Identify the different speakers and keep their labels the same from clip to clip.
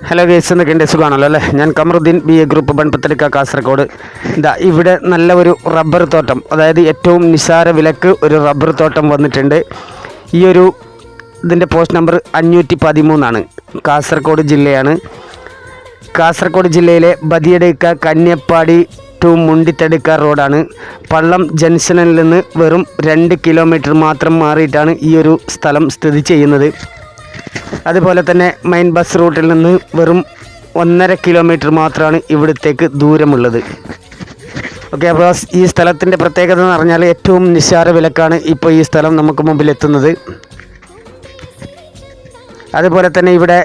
Speaker 1: Hello guys, എന്നൊക്കെയുണ്ട്? സുഖമാണല്ലോ അല്ലേ? ഞാൻ കമറുദ്ദീൻ, BA ഗ്രൂപ്പ്, ബൺപത്തലിക്ക, കാസർഗോഡ്. ഇവിടെ നല്ല ഒരു റബ്ബർ തോട്ടം, അതായത് ഏറ്റവും നിസ്സാര വിലക്ക് ഒരു റബ്ബർ തോട്ടം വന്നിട്ടുണ്ട്. ഇതിൻ്റെ പോസ്റ്റ് നമ്പർ 513 കാസർഗോഡ് ജില്ലയാണ്. കാസർഗോഡ് ജില്ലയിലെ ബദിയടുക്ക കന്യപ്പാടി ടു മുണ്ടിത്തടുക്ക റോഡാണ്. പള്ളം ജംഗ്ഷനിൽ നിന്ന് വെറും 2 കിലോമീറ്റർ മാത്രം മാറിയിട്ടാണ് ഈ ഒരു സ്ഥലം സ്ഥിതി ചെയ്യുന്നത്. അതുപോലെ തന്നെ മെയിൻ ബസ് റൂട്ടിൽ നിന്ന് വെറും 1.5 കിലോമീറ്റർ മാത്രമാണ് ഇവിടത്തേക്ക് ദൂരമുള്ളത്. ഓക്കെ, അപ്പോൾ ഈ സ്ഥലത്തിൻ്റെ പ്രത്യേകത എന്ന് പറഞ്ഞാൽ ഏറ്റവും നിസ്സാര വിലക്കാണ് ഇപ്പോൾ ഈ സ്ഥലം നമുക്ക് മുമ്പിൽ എത്തുന്നത്. അതുപോലെ തന്നെ ഇവിടെ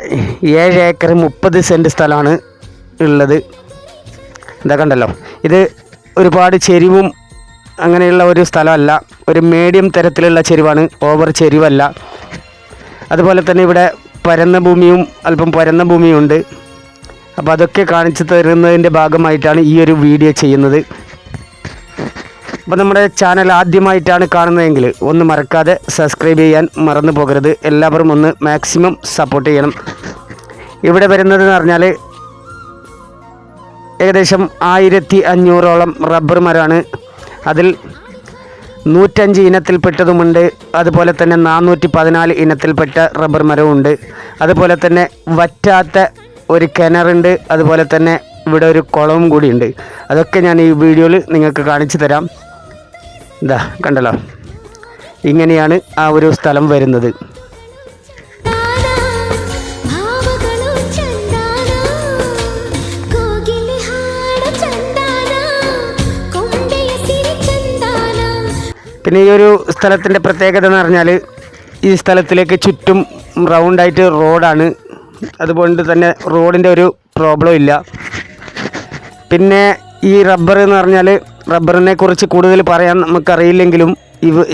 Speaker 1: 7 ഏക്കർ 30 സെൻറ്റ് സ്ഥലമാണ് ഉള്ളത്. കണ്ടല്ലോ, ഇത് ഒരുപാട് ചെരിവും അങ്ങനെയുള്ള ഒരു സ്ഥലമല്ല, ഒരു മീഡിയം തരത്തിലുള്ള ചെരിവാണ്, ഓവർ ചെരിവല്ല. അതുപോലെ തന്നെ ഇവിടെ അല്പം പരന്ന ഭൂമിയും ഉണ്ട്. അപ്പോൾ അതൊക്കെ കാണിച്ചു തരുന്നതിൻ്റെ ഭാഗമായിട്ടാണ് ഈ ഒരു വീഡിയോ ചെയ്യുന്നത്. അപ്പോൾ നമ്മുടെ ചാനൽ ആദ്യമായിട്ടാണ് കാണുന്നതെങ്കിൽ ഒന്ന് മറക്കാതെ സബ്സ്ക്രൈബ് ചെയ്യാൻ മറന്നു പോകരുത്. എല്ലാവരും ഒന്ന് മാക്സിമം സപ്പോർട്ട് ചെയ്യണം. ഇവിടെ വരുന്നതെന്ന് പറഞ്ഞാൽ ഏകദേശം 1500ഓളം റബ്ബർ മരമാണ്. അതിൽ 105 ഇനത്തിൽപ്പെട്ടതുമുണ്ട്. അതുപോലെ തന്നെ 414 ഇനത്തിൽപ്പെട്ട റബ്ബർ മരവുമുണ്ട്. അതുപോലെ തന്നെ വറ്റാത്ത ഒരു കിണറുണ്ട്. അതുപോലെ തന്നെ ഇവിടെ ഒരു കുളവും കൂടിയുണ്ട്. അതൊക്കെ ഞാൻ ഈ വീഡിയോയിൽ നിങ്ങൾക്ക് കാണിച്ചു തരാം. കണ്ടല്ലോ, ഇങ്ങനെയാണ് ആ ഒരു സ്ഥലം വരുന്നത്. പിന്നെ ഈ ഒരു സ്ഥലത്തിൻ്റെ പ്രത്യേകത എന്ന് പറഞ്ഞാൽ ഈ സ്ഥലത്തിലേക്ക് ചുറ്റും റൗണ്ടായിട്ട് റോഡാണ്. അതുകൊണ്ട് തന്നെ റോഡിൻ്റെ ഒരു പ്രോബ്ലം ഇല്ല. പിന്നെ ഈ റബ്ബർ എന്ന് പറഞ്ഞാൽ റബ്ബറിനെ കുറിച്ച് കൂടുതൽ പറയാൻ നമുക്കറിയില്ലെങ്കിലും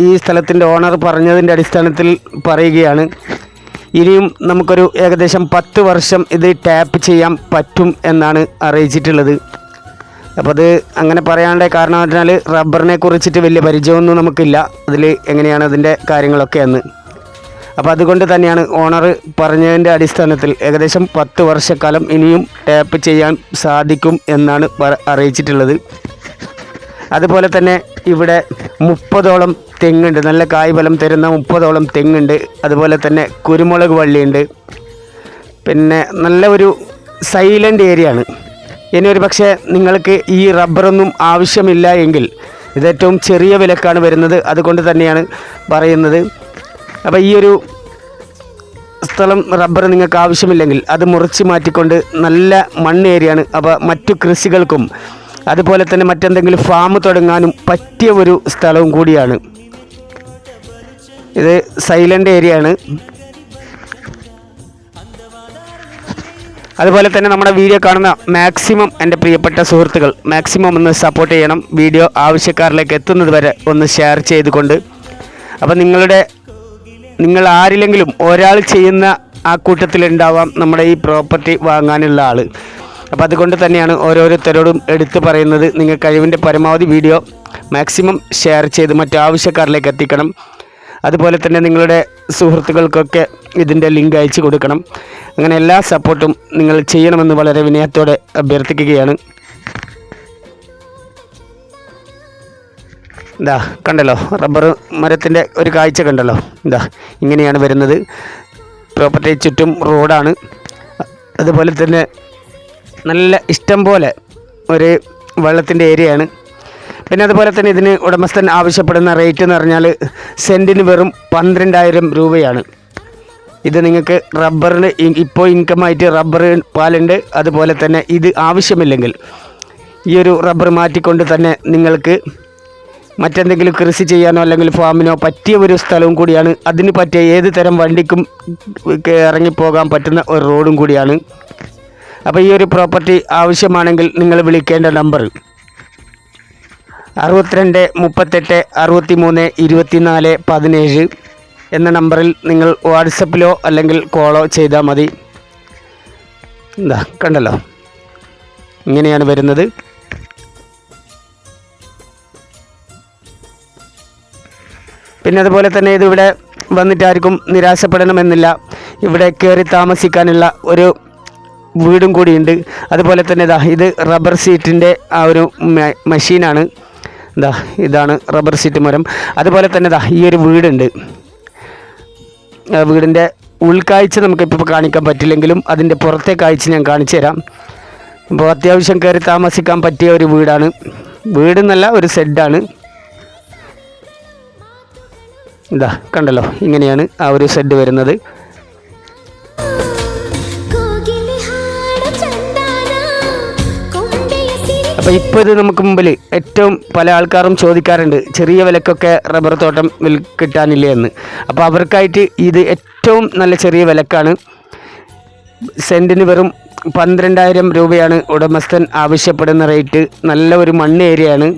Speaker 1: ഈ സ്ഥലത്തിൻ്റെ ഓണർ പറഞ്ഞതിൻ്റെ അടിസ്ഥാനത്തിൽ പറയുകയാണ്. ഇനിയും നമുക്കൊരു ഏകദേശം 10 വർഷം ഇത് ടാപ്പ് ചെയ്യാൻ പറ്റും എന്നാണ് അറിയിച്ചിട്ടുള്ളത്. അപ്പോൾ അത് അങ്ങനെ പറയാനുള്ള കാരണം എന്ന് പറഞ്ഞാൽ റബ്ബറിനെ കുറിച്ചിട്ട് വലിയ പരിചയമൊന്നും നമുക്കില്ല, അതിൽ എങ്ങനെയാണ് അതിൻ്റെ കാര്യങ്ങളൊക്കെ എന്ന്. അപ്പോൾ അതുകൊണ്ട് തന്നെയാണ് ഓണർ പറഞ്ഞതിൻ്റെ അടിസ്ഥാനത്തിൽ ഏകദേശം 10 വർഷക്കാലം ഇനിയും ടാപ്പ് ചെയ്യാൻ സാധിക്കും എന്നാണ് അറിയിച്ചിട്ടുള്ളത്. അതുപോലെ തന്നെ ഇവിടെ 30ഓളം തെങ്ങുണ്ട്, നല്ല കായ്ഫലം തരുന്ന 30ഓളം തെങ്ങുണ്ട്. അതുപോലെ തന്നെ കുരുമുളക് വള്ളിയുണ്ട്. പിന്നെ നല്ല ഒരു സൈലൻ്റ് ഏരിയ ആണ്. ഇനി ഒരു പക്ഷേ നിങ്ങൾക്ക് ഈ റബ്ബറൊന്നും ആവശ്യമില്ല എങ്കിൽ ഇത് ഏറ്റവും ചെറിയ വിലക്കാണ് വരുന്നത്, അതുകൊണ്ട് തന്നെയാണ് പറയുന്നത്. അപ്പോൾ ഈ ഒരു സ്ഥലം റബ്ബർ നിങ്ങൾക്ക് ആവശ്യമില്ലെങ്കിൽ അത് മുറിച്ച് മാറ്റിക്കൊണ്ട് നല്ല മണ്ണ് ഏരിയയാണ്. അപ്പോൾ മറ്റു കൃഷികൾക്കും അതുപോലെ തന്നെ മറ്റെന്തെങ്കിലും ഫാം തുടങ്ങാനും പറ്റിയ ഒരു സ്ഥലവും കൂടിയാണ്. ഇത് സൈലൻ്റ് ഏരിയയാണ്. അതുപോലെ തന്നെ നമ്മുടെ വീഡിയോ കാണുന്ന മാക്സിമം എൻ്റെ പ്രിയപ്പെട്ട സുഹൃത്തുക്കൾ മാക്സിമം ഒന്ന് സപ്പോർട്ട് ചെയ്യണം. വീഡിയോ ആവശ്യക്കാരിലേക്ക് എത്തുന്നത് വരെ ഒന്ന് ഷെയർ ചെയ്തുകൊണ്ട്. അപ്പോൾ നിങ്ങൾ ആരിലെങ്കിലും ഒരാൾ ചെയ്യുന്ന ആ കൂട്ടത്തിലുണ്ടാവാം നമ്മുടെ ഈ പ്രോപ്പർട്ടി വാങ്ങാനുള്ള ആൾ. അപ്പോൾ അതുകൊണ്ട് തന്നെയാണ് ഓരോരുത്തരോടും എടുത്തു പറയുന്നത്, നിങ്ങൾ കഴിവിൻ്റെ പരമാവധി വീഡിയോ മാക്സിമം ഷെയർ ചെയ്ത് മറ്റു ആവശ്യക്കാരിലേക്ക് എത്തിക്കണം. അതുപോലെ തന്നെ നിങ്ങളുടെ സുഹൃത്തുക്കൾക്കൊക്കെ ഇതിൻ്റെ ലിങ്ക് അയച്ചു കൊടുക്കണം. അങ്ങനെ എല്ലാ സപ്പോർട്ടും നിങ്ങൾ ചെയ്യണമെന്ന് വളരെ വിനയത്തോടെ അഭ്യർത്ഥിക്കുകയാണ്. കണ്ടല്ലോ, റബ്ബർ മരത്തിൻ്റെ ഒരു കാഴ്ച കണ്ടല്ലോ. ഇങ്ങനെയാണ് വരുന്നത്. പ്രോപ്പർട്ടി ചുറ്റും റോഡാണ്. അതുപോലെ തന്നെ നല്ല ഇഷ്ടം പോലെ ഒരു വെള്ളത്തിൻ്റെ ഏരിയയാണ്. പിന്നെ അതുപോലെ തന്നെ ഇതിന് ഉടമസ്ഥൻ ആവശ്യപ്പെടുന്ന റേറ്റ് എന്ന് പറഞ്ഞാൽ സെൻറ്റിന് വെറും 12,000 രൂപയാണ്. ഇത് നിങ്ങൾക്ക് റബ്ബറിന് ഇപ്പോൾ ഇൻകമായിട്ട് റബ്ബർ പാലുണ്ട്. അതുപോലെ തന്നെ ഇത് ആവശ്യമില്ലെങ്കിൽ ഈ ഒരു റബ്ബർ മാറ്റിക്കൊണ്ട് തന്നെ നിങ്ങൾക്ക് മറ്റെന്തെങ്കിലും കൃഷി ചെയ്യാനോ അല്ലെങ്കിൽ ഫാമിനോ പറ്റിയ ഒരു സ്ഥലവും കൂടിയാണ്. അതിന് പറ്റിയ ഏത് തരം വണ്ടിക്കും ഇറങ്ങിപ്പോകാൻ പറ്റുന്ന ഒരു റോഡും കൂടിയാണ്. അപ്പോൾ ഈ ഒരു പ്രോപ്പർട്ടി ആവശ്യമാണെങ്കിൽ നിങ്ങൾ വിളിക്കേണ്ട നമ്പർ 62 38 63 24 17 എന്ന നമ്പറിൽ നിങ്ങൾ വാട്സപ്പിലോ അല്ലെങ്കിൽ കോളോ ചെയ്താൽ മതി. കണ്ടല്ലോ, ഇങ്ങനെയാണ് വരുന്നത്. പിന്നെ അതുപോലെ തന്നെ ഇതിവിടെ വന്നിട്ട് ആർക്കും നിരാശപ്പെടണമെന്നില്ല. ഇവിടെ കയറി താമസിക്കാനുള്ള ഒരു വീടും കൂടിയുണ്ട്. അതുപോലെ തന്നെ ഇത് റബ്ബർ ഷീറ്റിൻ്റെ ആ ഒരു മെഷീനാണ്. ഇതാണ് റബ്ബർ ഷീറ്റ് മരം. അതുപോലെ തന്നെ ഈ ഒരു വീടുണ്ട്. വീടിൻ്റെ ഉൾക്കാഴ്ച നമുക്കിപ്പോൾ കാണിക്കാൻ പറ്റില്ലെങ്കിലും അതിൻ്റെ പുറത്തെ കാഴ്ച ഞാൻ കാണിച്ചു തരാം. അപ്പോൾ അത്യാവശ്യം കയറി താമസിക്കാൻ പറ്റിയ ഒരു വീടാണ്. വീടെന്നല്ല, ഒരു ഷെഡാണ്. കണ്ടല്ലോ, ഇങ്ങനെയാണ് ആ ഒരു ഷെഡ് വരുന്നത്. അപ്പോൾ ഇപ്പോൾ ഇത് നമുക്ക് മുമ്പിൽ ഏറ്റവും പല ആൾക്കാരും ചോദിക്കാറുണ്ട്, ചെറിയ വിലക്കൊക്കെ റബ്ബർ തോട്ടം കിട്ടാനില്ലേ എന്ന്. അപ്പോൾ അവർക്കായിട്ട് ഇത് ഏറ്റവും നല്ല ചെറിയ വിലക്കാണ്. സെൻറ്റിന് വെറും 12,000 രൂപയാണ് ഉടമസ്ഥൻ ആവശ്യപ്പെടുന്ന റേറ്റ്. നല്ല ഒരു മണ്ണ് ഏരിയയാണ്.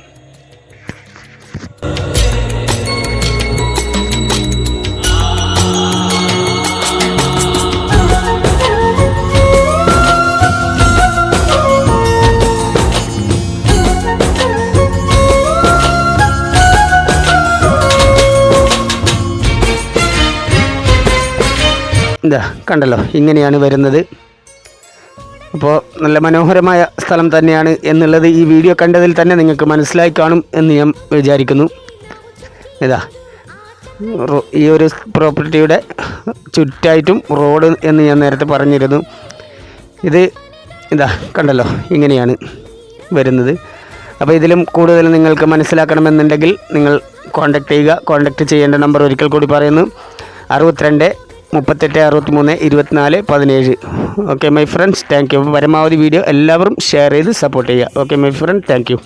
Speaker 1: കണ്ടല്ലോ, ഇങ്ങനെയാണ് വരുന്നത്. അപ്പോൾ നല്ല മനോഹരമായ സ്ഥലം തന്നെയാണ് എന്നുള്ളത് ഈ വീഡിയോ കണ്ടതിൽ തന്നെ നിങ്ങൾക്ക് മനസ്സിലായി കാണും എന്ന് ഞാൻ വിചാരിക്കുന്നു. ഈ ഒരു പ്രോപ്പർട്ടിയുടെ ചുറ്റായിട്ടും റോഡ് എന്ന് ഞാൻ നേരത്തെ പറഞ്ഞിരുന്നു. ഇത് കണ്ടല്ലോ, ഇങ്ങനെയാണ് വരുന്നത്. അപ്പോൾ ഇതിലും കൂടുതൽ നിങ്ങൾക്ക് മനസ്സിലാക്കണമെന്നുണ്ടെങ്കിൽ നിങ്ങൾ കോൺടാക്റ്റ് ചെയ്യുക. കോൺടാക്റ്റ് ചെയ്യേണ്ട നമ്പർ ഒരിക്കൽ കൂടി പറയുന്നു: 62 38 63 24 17. Okay my friends, thank you. പരമാവധി വീഡിയോ എല്ലാവരും ഷെയർ ചെയ്ത് സപ്പോർട്ട് ചെയ്യുക. Okay my friend, thank you.